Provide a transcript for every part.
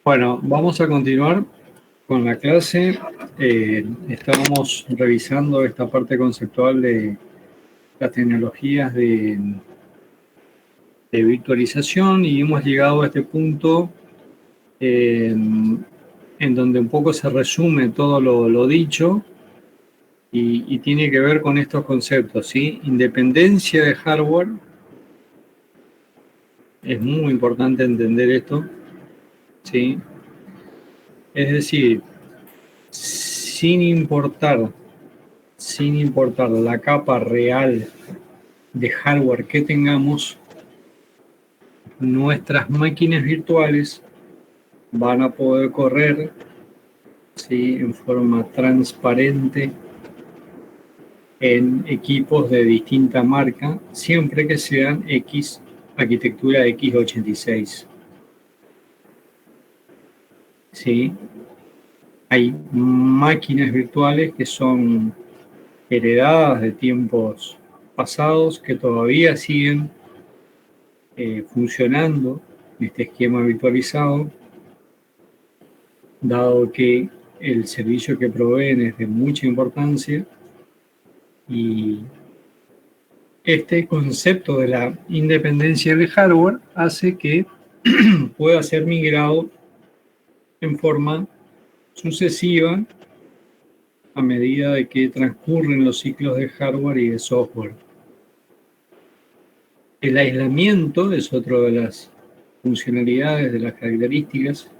Bueno, vamos a continuar con la clase. Estábamos revisando esta parte conceptual de las tecnologías de virtualización y hemos llegado a este punto en donde un poco se resume todo lo dicho y tiene que ver con estos conceptos, ¿sí? Independencia de hardware. Es muy importante entender esto, ¿sí? Es decir, sin importar la capa real de hardware que tengamos, nuestras máquinas virtuales van a poder correr, ¿sí?, en forma transparente en equipos de distinta marca, siempre que sean arquitectura x86. ¿Sí? Hay máquinas virtuales que son heredadas de tiempos pasados que todavía siguen funcionando en este esquema virtualizado, dado que el servicio que proveen es de mucha importancia y este concepto de la independencia del hardware hace que pueda ser migrado en forma sucesiva a medida de que transcurren los ciclos de hardware y de software. El aislamiento es otra de las funcionalidades, de las características.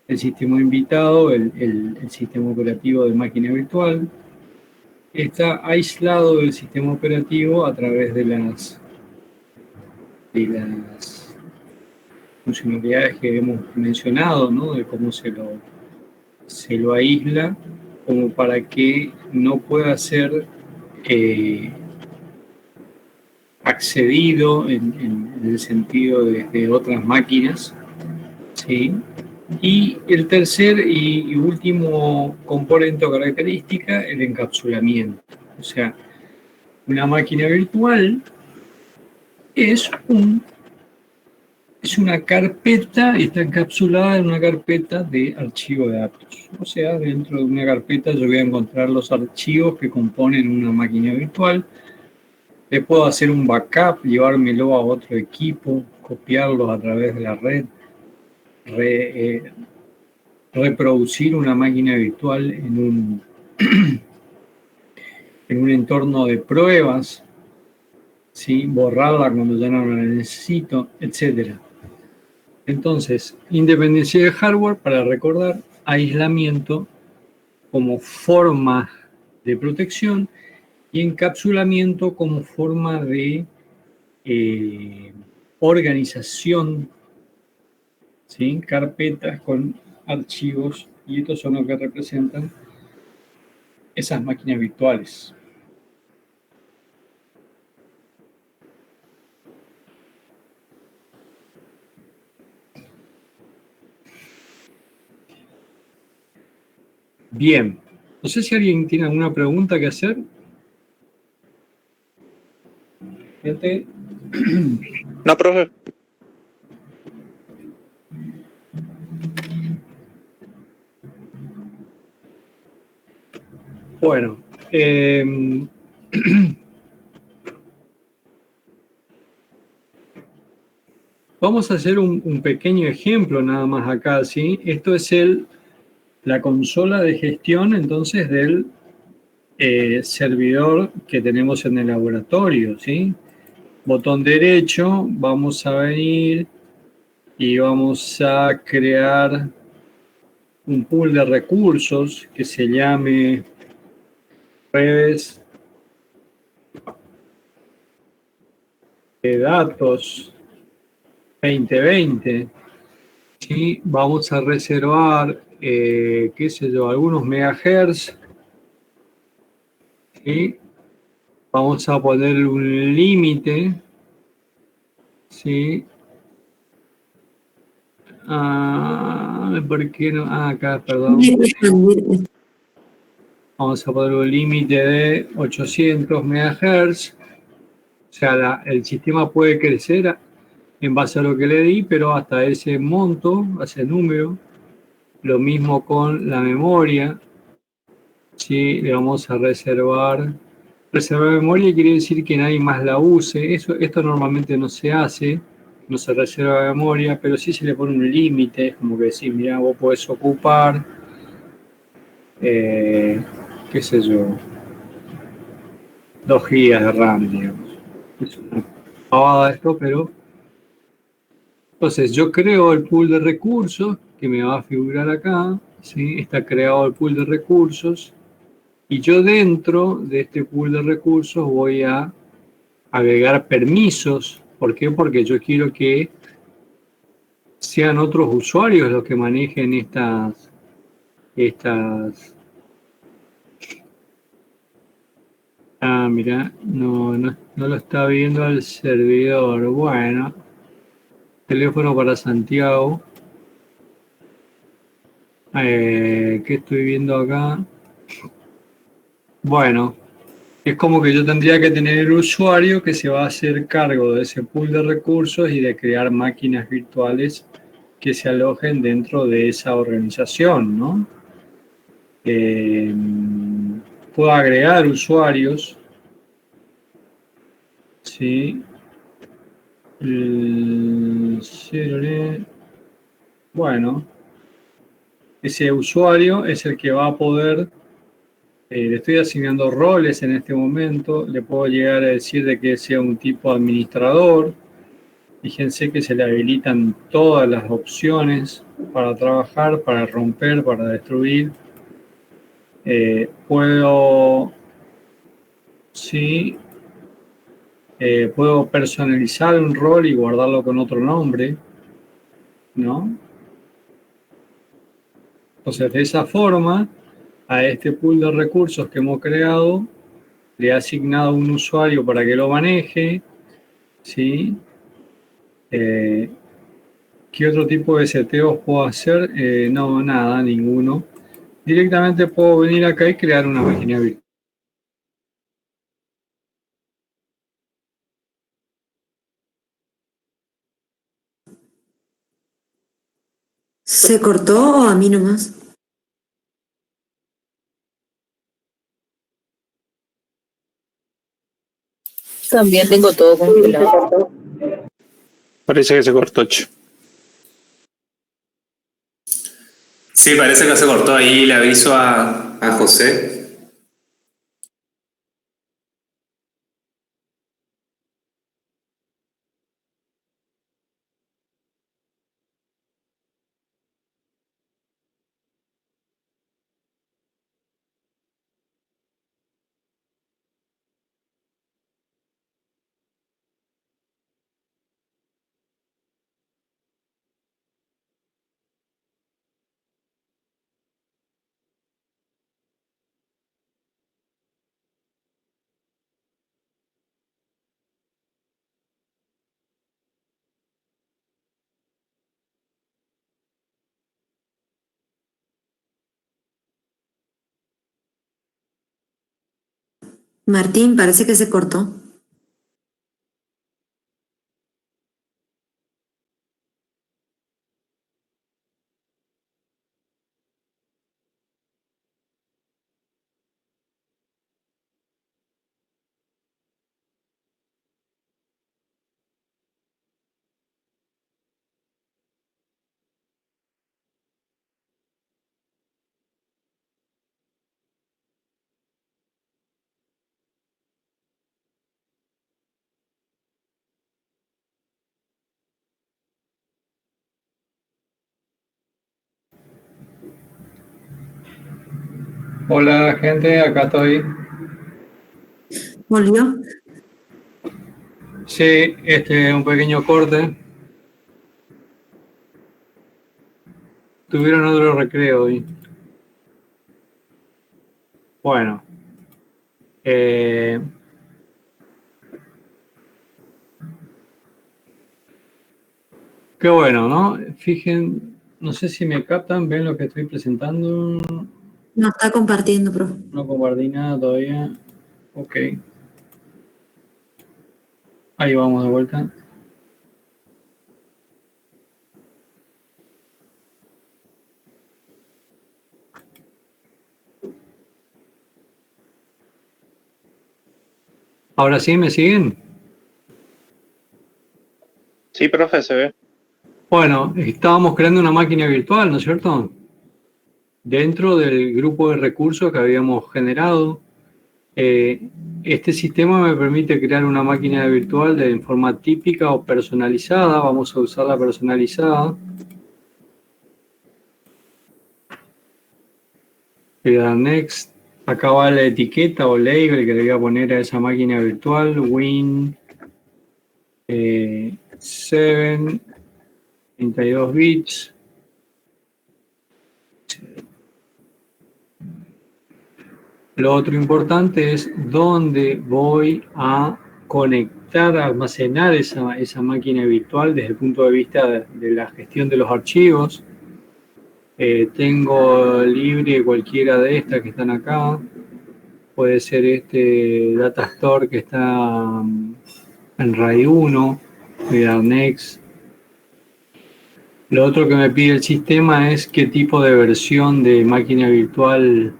El sistema invitado, el sistema operativo de máquina virtual, está aislado del sistema operativo a través de las funcionalidades que hemos mencionado, ¿no? De cómo se lo aísla, como para que no pueda ser accedido en el sentido de otras máquinas, ¿sí? Y el tercer y último componente o característica, el encapsulamiento. O sea, una máquina virtual es una carpeta, está encapsulada en una carpeta de archivo de datos. O sea, dentro de una carpeta yo voy a encontrar los archivos que componen una máquina virtual. Le puedo hacer un backup, llevármelo a otro equipo, copiarlo a través de la red, reproducir una máquina virtual en un entorno de pruebas, ¿sí?, borrarla cuando ya no la necesito, etc. Entonces, independencia de hardware, para recordar, aislamiento como forma de protección y encapsulamiento como forma de organización, ¿sí?, carpetas con archivos, y estos son los que representan esas máquinas virtuales. Bien, no sé si alguien tiene alguna pregunta que hacer. Gente. No, profe. Bueno, vamos a hacer un pequeño ejemplo nada más acá, ¿sí? Esto es la consola de gestión, entonces, del servidor que tenemos en el laboratorio, ¿sí? Botón derecho, vamos a venir y vamos a crear un pool de recursos que se llame redes de datos 2020. ¿Sí? Vamos a reservar, qué sé yo, algunos megahertz. ¿Sí? Vamos a poner un límite. ¿Sí? ¿Por qué no? Acá, perdón. Vamos a poner un límite de 800 megahertz. O sea, el sistema puede crecer en base a lo que le di, pero hasta ese monto, a ese número. Lo mismo con la memoria. ¿Sí? Le vamos a reservar. Reservar memoria quiere decir que nadie más la use. Esto normalmente no se hace, no se reserva memoria, pero sí se le pone un límite, es como que decir, mira, vos podés ocupar, qué sé yo, 2 gigas de RAM, digamos. Es una pavada esto, pero... Entonces, yo creo el pool de recursos, que me va a figurar acá, ¿sí? Está creado el pool de recursos, y yo dentro de este pool de recursos voy a agregar permisos. ¿Por qué? Porque yo quiero que sean otros usuarios los que manejen estas. Ah, mira, no lo está viendo el servidor. Bueno, teléfono para Santiago. ¿Qué estoy viendo acá? Bueno, es como que yo tendría que tener el usuario que se va a hacer cargo de ese pool de recursos y de crear máquinas virtuales que se alojen dentro de esa organización, ¿no? Puedo agregar usuarios, ¿sí? Bueno, ese usuario es el que va a poder, le estoy asignando roles en este momento, le puedo llegar a decir de que sea un tipo administrador. Fíjense que se le habilitan todas las opciones para trabajar, para romper, para destruir. Puedo, sí, puedo personalizar un rol y guardarlo con otro nombre, ¿no? Entonces, de esa forma, a este pool de recursos que hemos creado, le he asignado un usuario para que lo maneje, ¿sí? ¿Qué otro tipo de seteos puedo hacer? No, nada, ninguno. Directamente puedo venir acá y crear una máquina virtual. ¿Se cortó o a mí nomás? También tengo todo congelado. Parece que se cortó, che. Sí, parece que se cortó ahí. Le aviso a José. Martín, parece que se cortó. Hola gente, acá estoy. ¿Volvió? Sí, un pequeño corte. Tuvieron otro recreo hoy. Bueno, qué bueno, ¿no? Fijen, no sé si me captan, ven lo que estoy presentando. No está compartiendo, profe. No compartí nada todavía. Ok. Ahí vamos de vuelta. ¿Ahora sí me siguen? Sí, profe, se ve. Bueno, estábamos creando una máquina virtual, ¿no es cierto? Dentro del grupo de recursos que habíamos generado. Este sistema me permite crear una máquina virtual de forma típica o personalizada. Vamos a usar la personalizada. Le voy a dar Next. Acá va la etiqueta o label que le voy a poner a esa máquina virtual. Win 7, 32 bits. Lo otro importante es dónde voy a conectar, almacenar esa máquina virtual desde el punto de vista de la gestión de los archivos. Tengo libre cualquiera de estas que están acá. Puede ser este Data Store que está en RAID 1. Voy a dar Next. Lo otro que me pide el sistema es qué tipo de versión de máquina virtual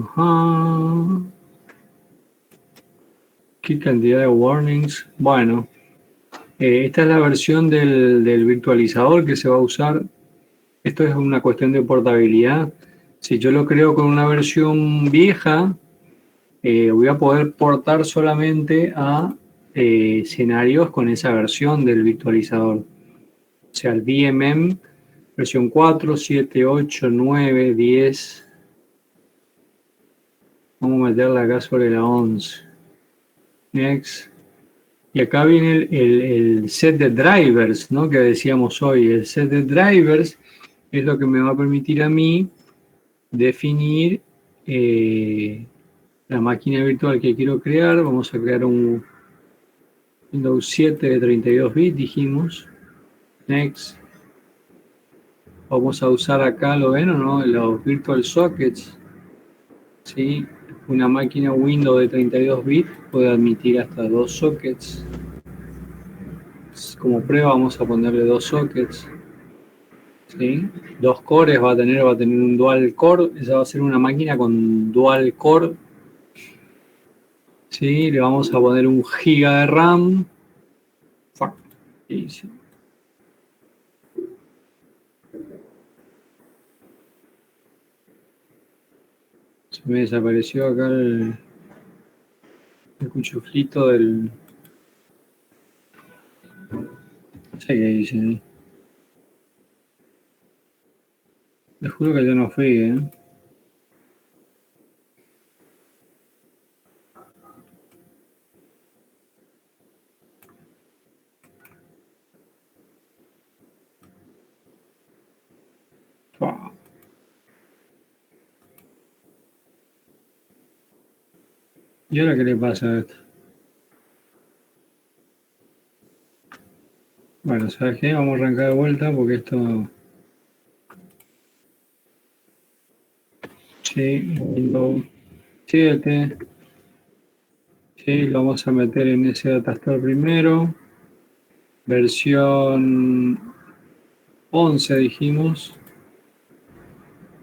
Ajá. ¿Qué cantidad de warnings? Bueno, esta es la versión del virtualizador que se va a usar. Esto es una cuestión de portabilidad. Si yo lo creo con una versión vieja, voy a poder portar solamente a escenarios con esa versión del virtualizador. O sea, el VMM, versión 4, 7, 8, 9, 10. Vamos a meterla acá sobre la 11. Next. Y acá viene el set de drivers, ¿no? Que decíamos hoy. El set de drivers es lo que me va a permitir a mí definir la máquina virtual que quiero crear. Vamos a crear un Windows 7 de 32 bits, dijimos. Next. Vamos a usar acá, ¿lo ven o no? Los virtual sockets. ¿Sí? Una máquina Windows de 32 bits puede admitir hasta 2 sockets. Como prueba vamos a ponerle 2 sockets. ¿Sí? 2 cores va a tener un dual core. Esa va a ser una máquina con dual core. ¿Sí? Le vamos a poner 1 giga de RAM. Fuck. Sí. Se me desapareció acá el cuchuflito del... No sé qué dice, ¿eh? Les juro que yo no fui, ¿eh? Wow. ¿Y ahora qué le pasa a esto? Bueno, ¿sabes qué? Vamos a arrancar de vuelta porque esto... Sí, Windows 7. Sí, lo vamos a meter en ese datastore primero. Versión 11 dijimos.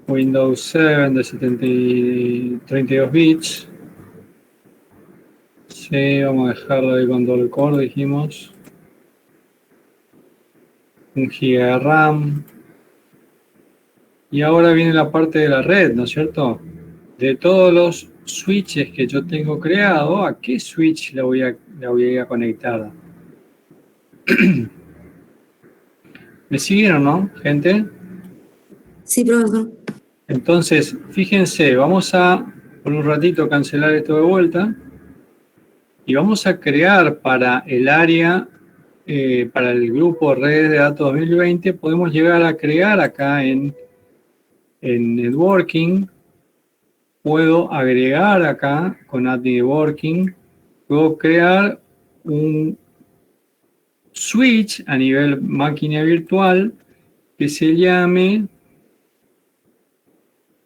Windows 7 de 32 bits. Sí, vamos a dejarlo ahí con dual core, dijimos. 1 giga de RAM. Y ahora viene la parte de la red, ¿no es cierto? De todos los switches que yo tengo creado, ¿a qué switch la voy a conectar? ¿Me siguieron, no, gente? Sí, profesor. Entonces, fíjense, vamos a por un ratito cancelar esto de vuelta y vamos a crear para el área, para el grupo Redes de Datos 2020, podemos llegar a crear acá en Networking. Puedo agregar acá con Add Networking, puedo crear un switch a nivel máquina virtual que se llame,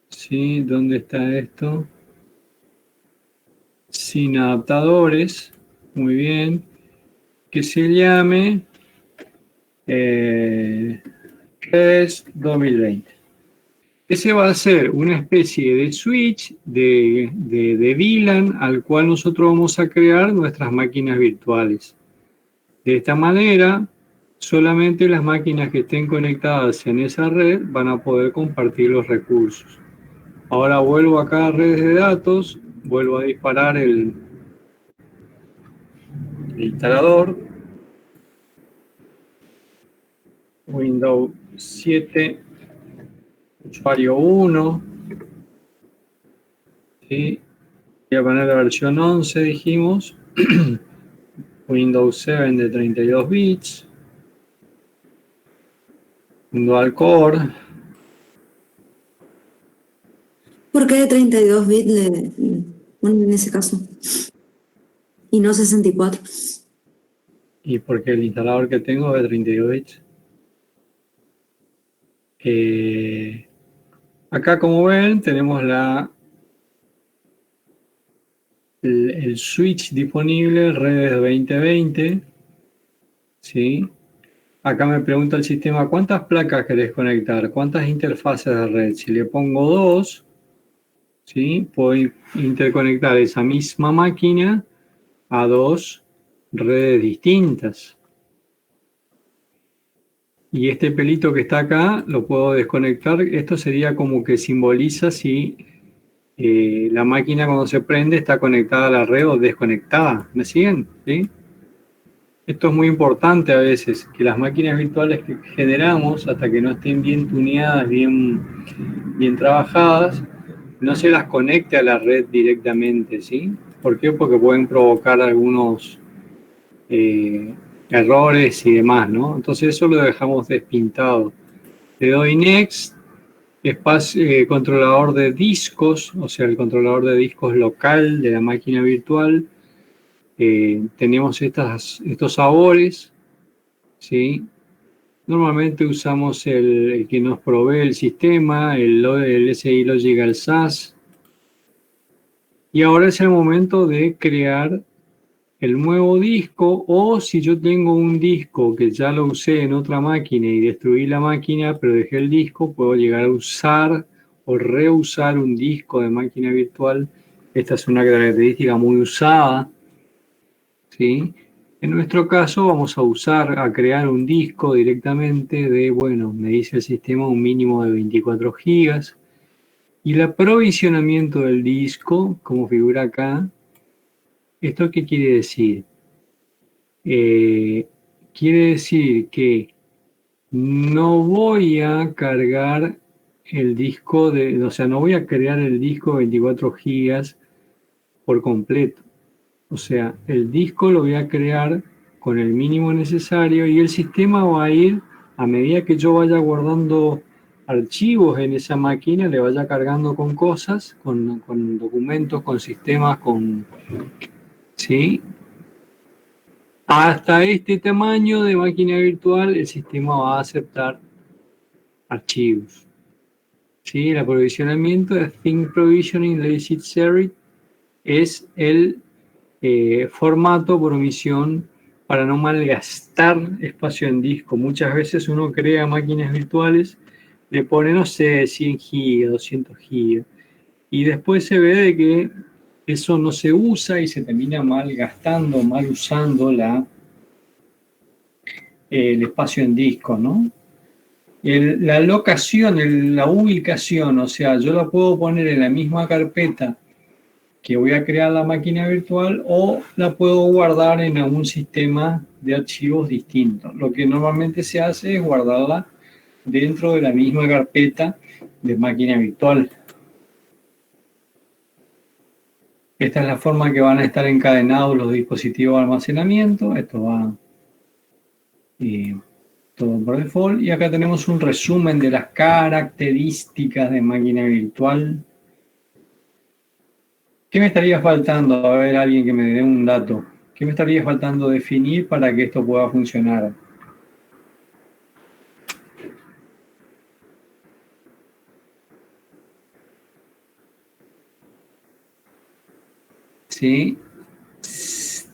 ¿sí? ¿Dónde está esto? Sin adaptadores, muy bien, que se llame Redes 2020. Ese va a ser una especie de switch de VLAN al cual nosotros vamos a crear nuestras máquinas virtuales. De esta manera, solamente las máquinas que estén conectadas en esa red van a poder compartir los recursos. Ahora vuelvo acá a redes de datos, vuelvo a disparar el instalador. Windows 7, usuario 1. ¿Sí? Voy a poner la versión 11, dijimos. Windows 7 de 32 bits. Dual Core. ¿Por qué de 32 bits en ese caso? Y no 64. Y porque el instalador que tengo es de 32 bits. Acá, como ven, tenemos el switch disponible, redes 2020. ¿Sí? Acá me pregunta el sistema, ¿cuántas placas querés conectar? ¿Cuántas interfaces de red? Si le pongo 2, ¿sí? Puedo interconectar esa misma máquina a 2 redes distintas. Y este pelito que está acá lo puedo desconectar. Esto sería como que simboliza si la máquina cuando se prende está conectada a la red o desconectada. ¿Me siguen? ¿Sí? Esto es muy importante a veces, que las máquinas virtuales que generamos, hasta que no estén bien tuneadas, bien trabajadas, no se las conecte a la red directamente, ¿sí? ¿Por qué? Porque pueden provocar algunos errores y demás, ¿no? Entonces eso lo dejamos despintado. Le doy Next, espacio, controlador de discos, o sea, el controlador de discos local de la máquina virtual. Tenemos estos sabores, ¿sí? Normalmente usamos el que nos provee el sistema, el SI Logical SAS. Y ahora es el momento de crear el nuevo disco, o si yo tengo un disco que ya lo usé en otra máquina y destruí la máquina, pero dejé el disco, puedo llegar a usar o reusar un disco de máquina virtual. Esta es una característica muy usada, ¿sí? En nuestro caso vamos a crear un disco directamente de, bueno, me dice el sistema un mínimo de 24 gigas. Y el aprovisionamiento del disco, como figura acá, ¿esto qué quiere decir? Quiere decir que no voy a cargar el disco o sea, no voy a crear el disco 24 gigas por completo. O sea, el disco lo voy a crear con el mínimo necesario y el sistema va a ir, a medida que yo vaya guardando archivos en esa máquina, le vaya cargando con cosas, con documentos, con sistemas, ¿sí? Hasta este tamaño de máquina virtual, el sistema va a aceptar archivos. ¿Sí? El aprovisionamiento de Think Provisioning Lazy Series es el formato por omisión para no malgastar espacio en disco. Muchas veces uno crea máquinas virtuales, le pone, no sé, 100 gigas, 200 gigas, y después se ve de que eso no se usa y se termina malgastando, mal usando el espacio en disco, ¿no? La locación, la ubicación, o sea, yo la puedo poner en la misma carpeta que voy a crear la máquina virtual o la puedo guardar en algún sistema de archivos distinto. Lo que normalmente se hace es guardarla dentro de la misma carpeta de máquina virtual. Esta es la forma que van a estar encadenados los dispositivos de almacenamiento. Esto va todo por default. Y acá tenemos un resumen de las características de máquina virtual. ¿Qué me estaría faltando? A ver, alguien que me dé un dato. ¿Qué me estaría faltando definir para que esto pueda funcionar? ¿Sí?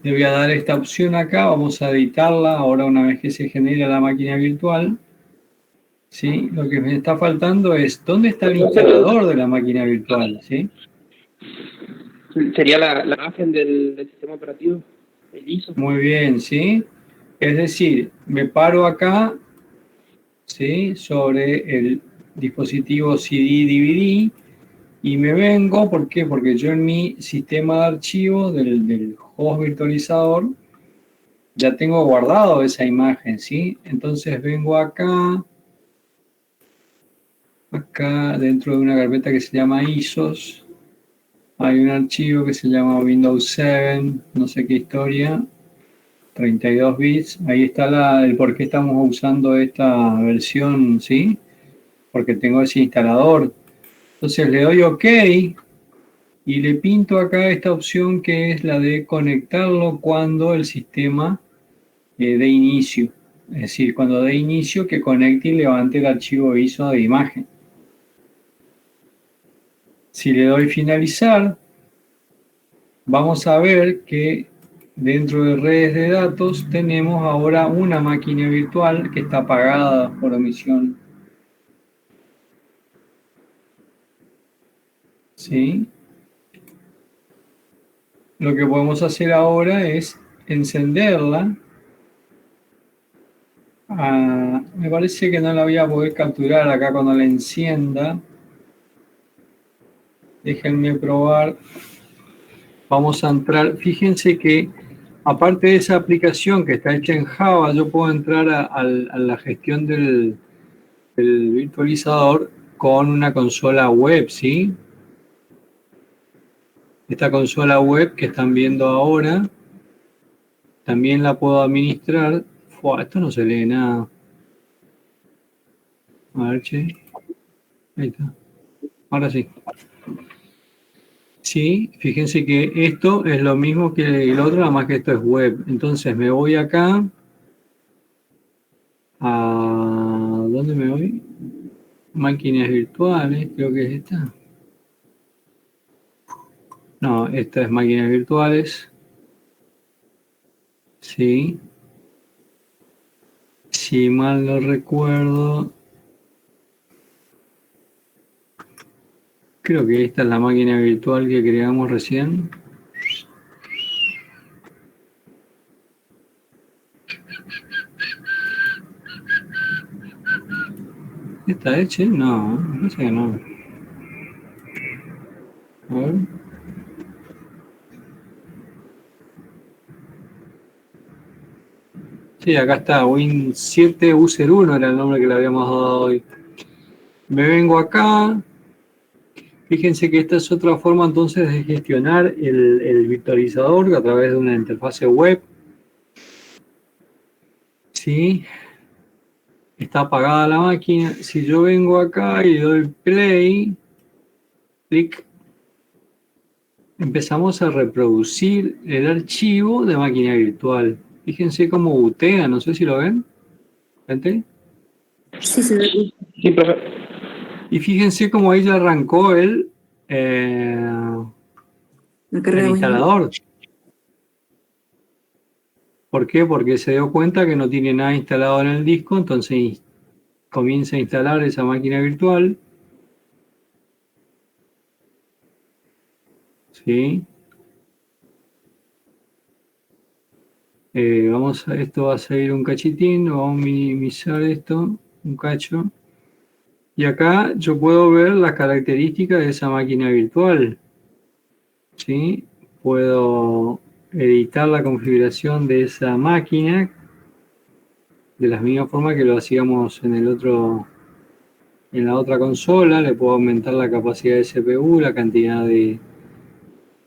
Le voy a dar esta opción acá, vamos a editarla ahora una vez que se genera la máquina virtual. ¿sí? Lo que me está faltando es, ¿dónde está el instalador de la máquina virtual? ¿Sí? Sería la imagen del sistema operativo, el ISO. Muy bien, ¿sí? Es decir, me paro acá, ¿sí? Sobre el dispositivo CD-DVD y me vengo, ¿por qué? Porque yo en mi sistema de archivos del host virtualizador ya tengo guardado esa imagen, ¿sí? Entonces vengo acá dentro de una carpeta que se llama ISOs, hay un archivo que se llama Windows 7, no sé qué historia, 32 bits, ahí está el por qué estamos usando esta versión, ¿sí? Porque tengo ese instalador. Entonces le doy OK y le pinto acá esta opción que es la de conectarlo cuando el sistema dé inicio. Es decir, cuando dé inicio que conecte y levante el archivo ISO de imagen. Si le doy finalizar, vamos a ver que dentro de redes de datos tenemos ahora una máquina virtual que está apagada por omisión. ¿Sí? Lo que podemos hacer ahora es encenderla. Me parece que no la voy a poder capturar acá cuando la encienda. Déjenme probar. Vamos a entrar. Fíjense que aparte de esa aplicación que está hecha en Java, yo puedo entrar a la gestión del virtualizador con una consola web, ¿sí? Esta consola web que están viendo ahora, también la puedo administrar. Esto no se lee nada. A ver, che. Ahí está. Ahora sí. Sí, fíjense que esto es lo mismo que el otro, nada más que esto es web. Entonces me voy acá. ¿A dónde me voy? Máquinas virtuales, creo que es esta. No, esta es máquinas virtuales. Sí. Si mal no recuerdo. Creo que esta es la máquina virtual que creamos recién. ¿Está hecha? No, no sé que no. A ver. Sí, acá está, Win7 User 1 era el nombre que le habíamos dado hoy. Me vengo acá. Fíjense que esta es otra forma entonces de gestionar el virtualizador a través de una interfase web. ¿Sí? Está apagada la máquina. Si yo vengo acá y doy play, clic, empezamos a reproducir el archivo de máquina virtual. Fíjense cómo butea, no sé si lo ven. ¿Gente? Sí, se ve. Sí, profe. Y fíjense cómo ahí ya arrancó el La carga de Windows. instalador. ¿Por qué? Porque se dio cuenta que no tiene nada instalado en el disco, entonces comienza a instalar esa máquina virtual. ¿Sí? Esto va a seguir un cachitín, vamos a minimizar esto, un cacho. Y acá yo puedo ver las características de esa máquina virtual. ¿Sí? Puedo editar la configuración de esa máquina de la misma forma que lo hacíamos en la otra consola. Le puedo aumentar la capacidad de CPU, la cantidad de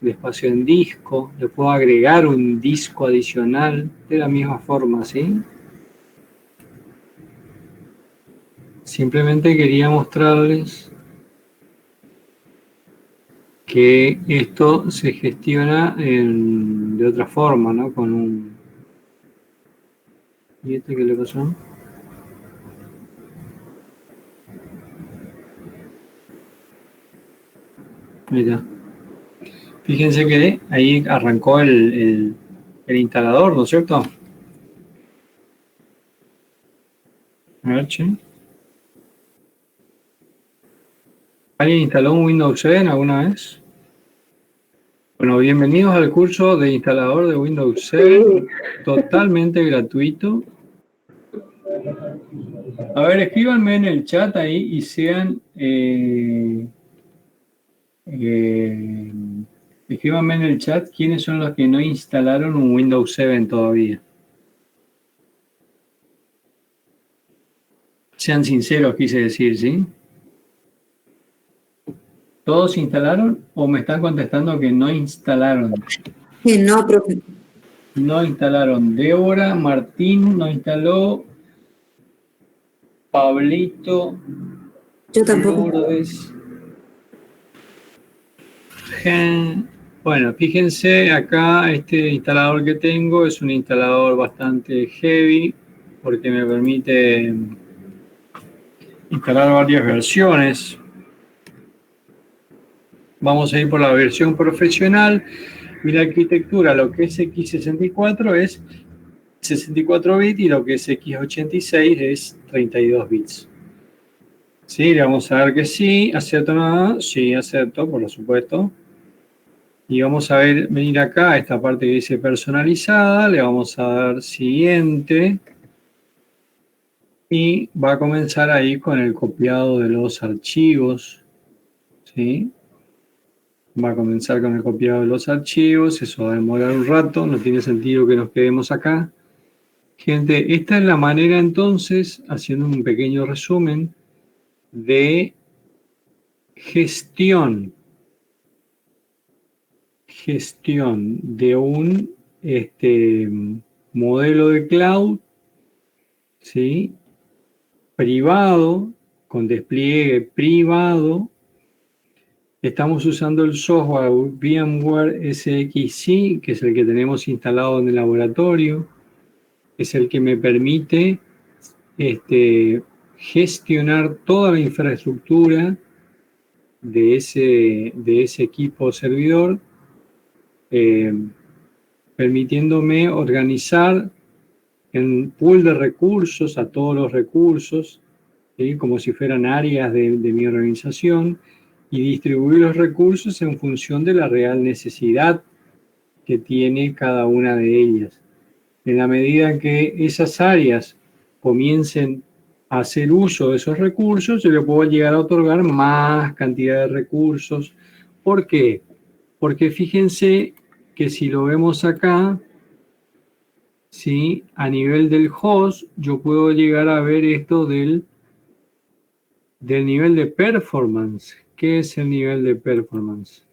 espacio en disco, le puedo agregar un disco adicional de la misma forma, ¿sí? Simplemente quería mostrarles que esto se gestiona de otra forma, ¿no? Con un... ¿Y este qué le pasó? Mira. Fíjense que ahí arrancó el instalador, ¿no es cierto? A ver, che. ¿Alguien instaló un Windows 7 alguna vez? Bueno, bienvenidos al curso de instalador de Windows 7, totalmente gratuito. A ver, escríbanme en el chat ahí y sean... escríbanme en el chat quiénes son los que no instalaron un Windows 7 todavía. Sean sinceros, quise decir, ¿sí? ¿Todos instalaron o me están contestando que no instalaron? Que no, profe. No instalaron. Débora, Martín no instaló. Pablito, Yo tampoco. Lourdes. Bueno, fíjense acá, este instalador que tengo es un instalador bastante heavy porque me permite instalar varias versiones. Vamos a ir por la versión profesional y la arquitectura, lo que es x64 es 64 bits y lo que es x86 es 32 bits. Sí, le vamos a dar que sí, acepto nada, sí, acepto, por supuesto. Y vamos a venir acá a esta parte que dice personalizada, le vamos a dar siguiente. Y va a comenzar ahí con el copiado de los archivos, ¿sí? Va a comenzar con el copiado de los archivos, eso va a demorar un rato, no tiene sentido que nos quedemos acá. Gente, esta es la manera entonces, haciendo un pequeño resumen, de gestión de un modelo de cloud, ¿sí? Privado, con despliegue privado. Estamos usando el software VMware SXC, que es el que tenemos instalado en el laboratorio. Es el que me permite gestionar toda la infraestructura de ese equipo servidor, permitiéndome organizar en pool de recursos a todos los recursos, ¿sí? Como si fueran áreas de mi organización, y distribuir los recursos en función de la real necesidad que tiene cada una de ellas. En la medida que esas áreas comiencen a hacer uso de esos recursos, yo le puedo llegar a otorgar más cantidad de recursos. ¿Por qué? Porque fíjense que si lo vemos acá, ¿sí? A nivel del host, yo puedo llegar a ver esto del nivel de performance. ¿Qué es el nivel de performance?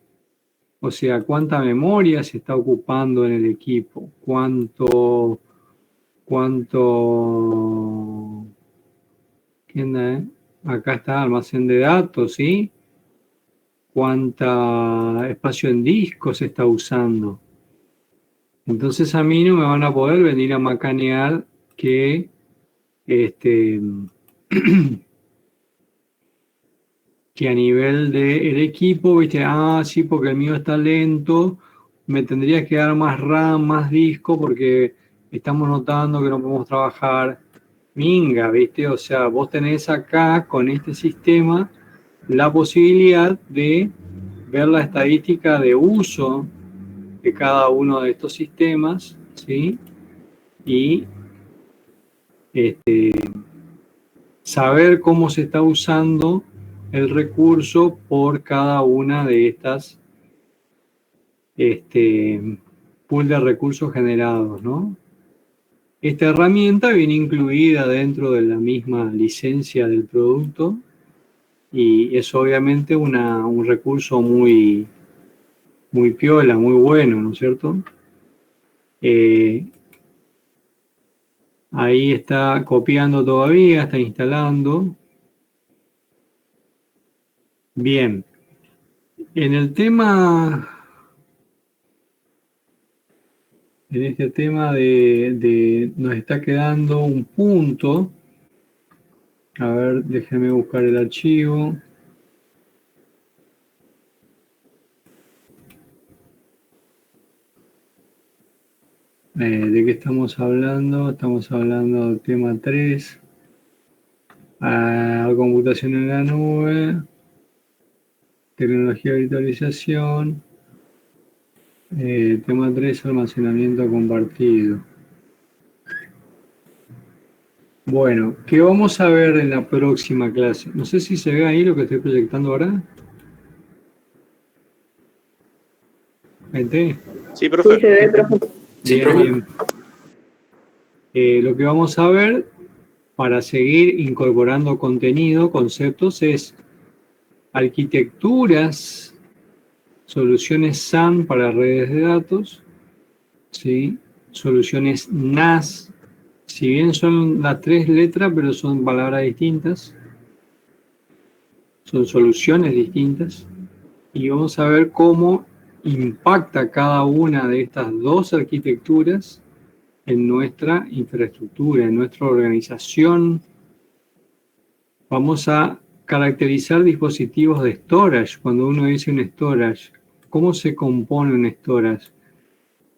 O sea, cuánta memoria se está ocupando en el equipo, acá está almacén de datos, ¿sí? Cuánta espacio en disco se está usando. Entonces a mí no me van a poder venir a macanear que que a nivel del equipo, viste, sí, porque el mío está lento, me tendría que dar más RAM, más disco, porque estamos notando que no podemos trabajar. Minga, viste, o sea, vos tenés acá con este sistema la posibilidad de ver la estadística de uso de cada uno de estos sistemas, ¿sí? Y saber cómo se está usando el recurso por cada una de estas pool de recursos generados, ¿no? Esta herramienta viene incluida dentro de la misma licencia del producto y es obviamente un recurso muy, muy piola, muy bueno, ¿no es cierto? Ahí está copiando todavía, está instalando. Bien. En este tema nos está quedando un punto. A ver, déjenme buscar el archivo. ¿De qué estamos hablando? Estamos hablando del tema 3. Computación en la nube. tecnología de virtualización. Tema 3, almacenamiento compartido. Bueno, ¿qué vamos a ver en la próxima clase? No sé si se ve ahí lo que estoy proyectando ahora. ¿Vente? Sí, profe. Sí, se ve, profe. Sí, Bien, profe. bien. Lo que vamos a ver para seguir incorporando contenido, conceptos, es arquitecturas, soluciones SAN para redes de datos, ¿sí? Soluciones NAS, si bien son las 3 letras, pero son palabras distintas, son soluciones distintas, y vamos a ver cómo impacta cada una de estas 2 arquitecturas en nuestra infraestructura, en nuestra organización. Vamos a caracterizar dispositivos de storage. Cuando uno dice un storage, ¿cómo se compone un storage?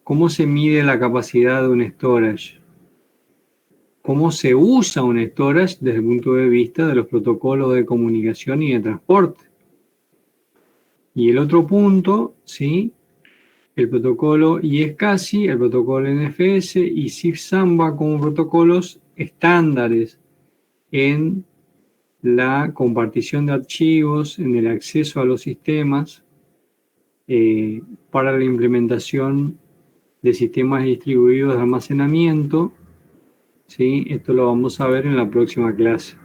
¿Cómo se mide la capacidad de un storage? ¿Cómo se usa un storage desde el punto de vista de los protocolos de comunicación y de transporte? Y el otro punto, ¿sí? El protocolo iSCSI, el protocolo NFS y CIFS-Samba como protocolos estándares en la compartición de archivos, en el acceso a los sistemas, para la implementación de sistemas distribuidos de almacenamiento, ¿sí? Esto lo vamos a ver en la próxima clase.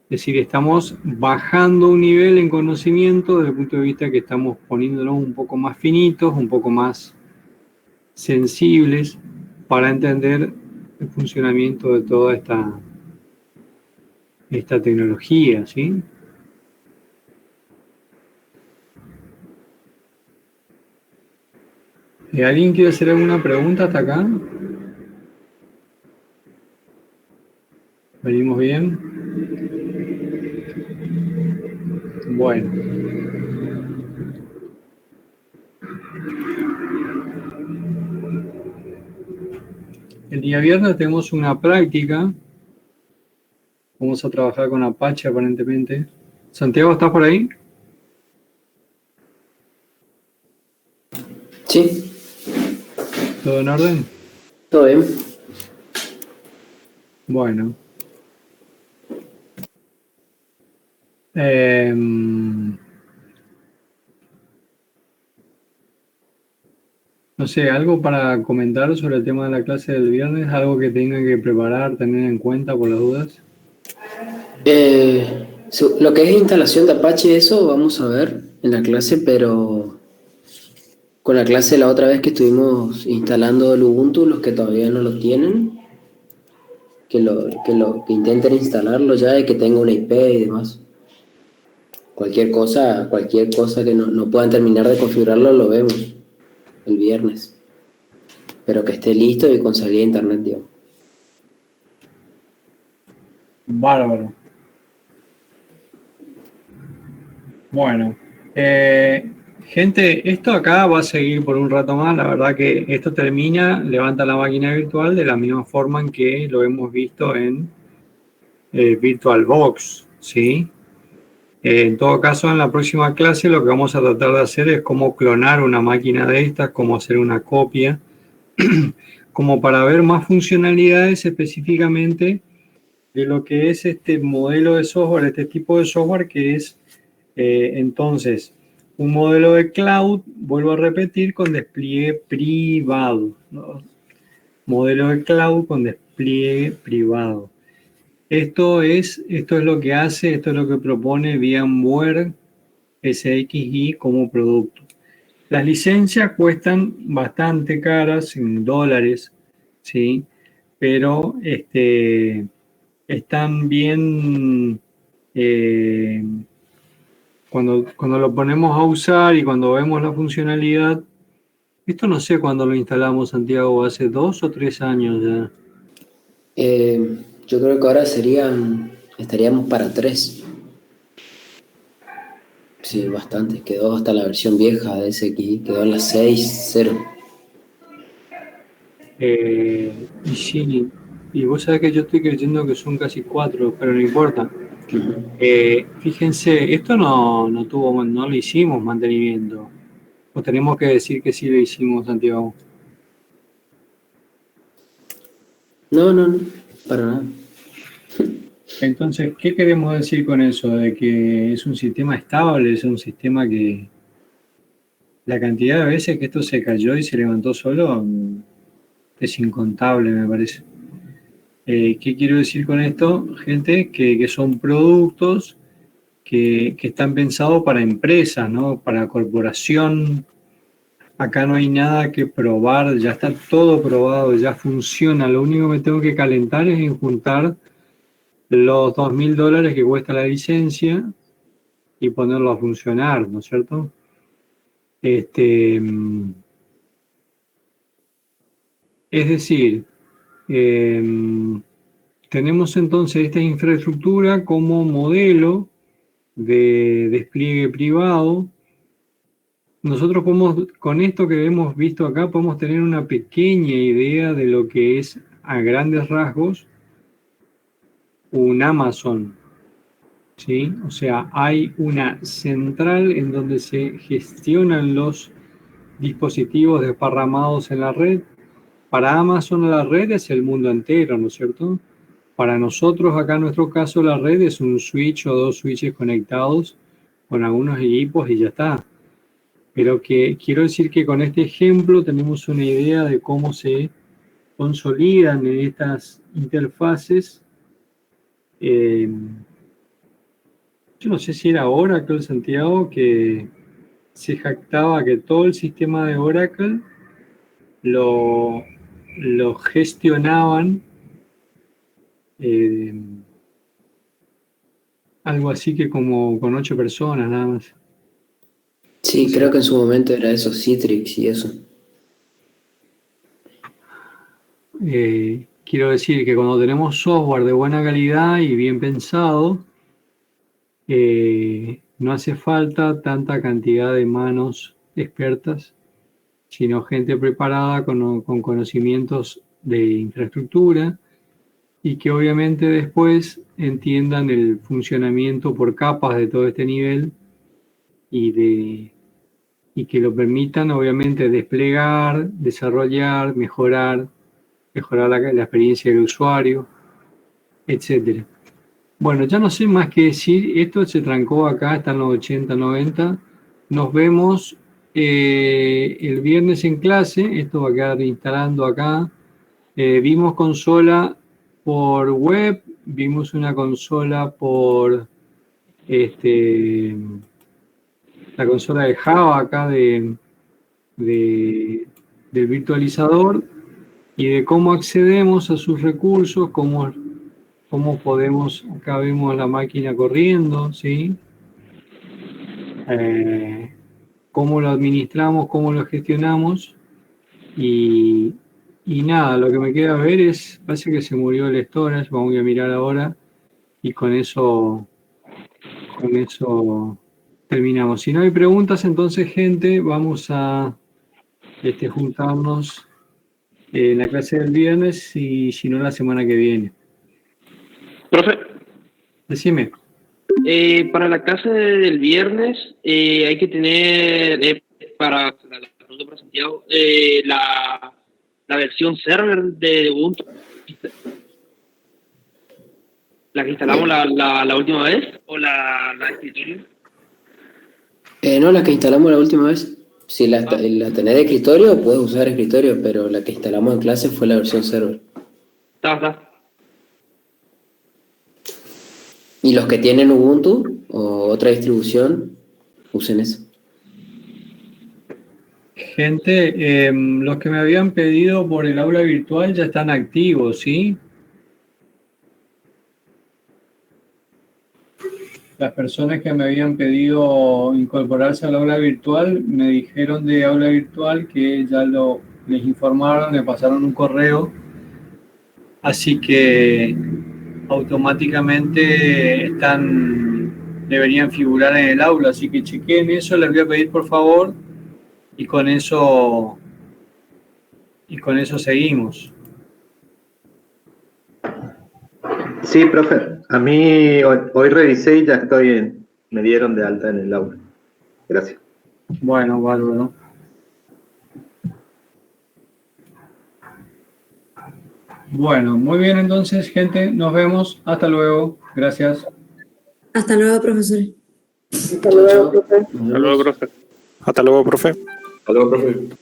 Es decir, estamos bajando un nivel en conocimiento desde el punto de vista que estamos poniéndonos un poco más finitos, un poco más sensibles para entender el funcionamiento de toda esta tecnología, ¿sí? ¿Alguien quiere hacer alguna pregunta hasta acá? ¿Venimos bien? Bueno. El día viernes tenemos una práctica. Vamos a trabajar con Apache aparentemente. Santiago, ¿estás por ahí? Sí, ¿Todo en orden? todo bien. Bueno. No sé, algo para comentar sobre el tema de la clase del viernes, algo que tengan que preparar, tener en cuenta por las dudas. Lo que es instalación de Apache, eso vamos a ver en la clase, pero con la clase la otra vez que estuvimos instalando el Ubuntu, los que todavía no lo tienen, que intenten instalarlo ya y que tenga una IP y demás. Cualquier cosa que no puedan terminar de configurarlo, lo vemos el viernes. Pero que esté listo y con salida a internet, digamos. Bárbaro. Bueno, gente, esto acá va a seguir por un rato más. La verdad que esto termina, levanta la máquina virtual de la misma forma en que lo hemos visto en VirtualBox, ¿sí? En todo caso, en la próxima clase lo que vamos a tratar de hacer es cómo clonar una máquina de estas, cómo hacer una copia, como para ver más funcionalidades específicamente de lo que es este modelo de software, este tipo de software que es entonces un modelo de cloud, vuelvo a repetir, con despliegue privado, ¿no? Modelo de cloud con despliegue privado. Esto es lo que hace, esto es lo que propone VMware SXI como producto. Las licencias cuestan bastante caras, en dólares, ¿sí? Pero están bien, cuando lo ponemos a usar y cuando vemos la funcionalidad. Esto no sé cuándo lo instalamos, Santiago, hace 2 o 3 años ya. Yo creo que ahora estaríamos para 3. Sí, bastante. Quedó hasta la versión vieja de SXI, quedó en la 6.0. Y sí, y vos sabés que yo estoy creyendo que son casi 4, pero no importa. Fíjense, esto no lo hicimos mantenimiento. O tenemos que decir que sí lo hicimos, Santiago. No, para nada. Entonces, ¿qué queremos decir con eso? De que es un sistema estable, es un sistema que la cantidad de veces que esto se cayó y se levantó solo es incontable, me parece. ¿Qué quiero decir con esto? Gente que son productos que están pensados para empresas, ¿no? Para corporación. Acá no hay nada que probar, ya está todo probado, ya funciona. Lo único que me tengo que calentar es en juntar los $2.000 que cuesta la licencia y ponerlo a funcionar, ¿no es cierto? Es decir, tenemos entonces esta infraestructura como modelo de despliegue privado. Nosotros podemos, con esto que hemos visto acá, podemos tener una pequeña idea de lo que es, a grandes rasgos, un Amazon, ¿sí? O sea, hay una central en donde se gestionan los dispositivos desparramados en la red. Para Amazon la red es el mundo entero, ¿no es cierto? Para nosotros, acá en nuestro caso, la red es un switch o 2 switches conectados con algunos equipos y ya está. Pero que quiero decir que con este ejemplo tenemos una idea de cómo se consolidan en estas interfaces. Yo no sé si era Oracle, Santiago, que se jactaba que todo el sistema de Oracle lo gestionaban algo así que como con 8 personas nada más. Sí, creo que en su momento era eso, Citrix y eso. Quiero decir que cuando tenemos software de buena calidad y bien pensado, no hace falta tanta cantidad de manos expertas, sino gente preparada con conocimientos de infraestructura y que obviamente después entiendan el funcionamiento por capas de todo este nivel y que lo permitan obviamente desplegar, desarrollar, mejorar la experiencia del usuario, etcétera. Bueno, ya no sé más qué decir. Esto se trancó acá, están los 80, 90. Nos vemos el viernes en clase. Esto va a quedar instalando acá. Vimos consola por web, vimos una consola por la consola de Java acá del virtualizador y de cómo accedemos a sus recursos, cómo podemos, acá vemos la máquina corriendo, ¿sí? Cómo lo administramos, cómo lo gestionamos y nada, lo que me queda ver es, parece que se murió el storage, vamos a mirar ahora y con eso terminamos. Si no hay preguntas, entonces gente, vamos a juntarnos en la clase del viernes y si no la semana que viene. Profe, Decime. para la clase del viernes hay que tener, para la pregunta para Santiago, la versión server de Ubuntu. ¿La que instalamos la última vez o la de escritorio? No, la que instalamos la última vez. Si la tenés de escritorio, puedes usar escritorio, pero la que instalamos en clase fue la versión server. Está. Y los que tienen Ubuntu o otra distribución, usen eso. Gente, los que me habían pedido por el aula virtual ya están activos, ¿sí? Las personas que me habían pedido incorporarse al aula virtual me dijeron de aula virtual que ya les informaron, le pasaron un correo, así que automáticamente deberían figurar en el aula, así que chequen eso, les voy a pedir por favor y con eso seguimos. Sí, profe. A mí hoy revisé y ya me dieron de alta en el aula. Gracias. Bueno, bárbaro. Bueno, muy bien entonces, gente. Nos vemos. Hasta luego. Gracias. Hasta luego, profesores. Hasta luego, profe. Hasta luego, profe. Hasta luego, profe. Hasta luego, profe.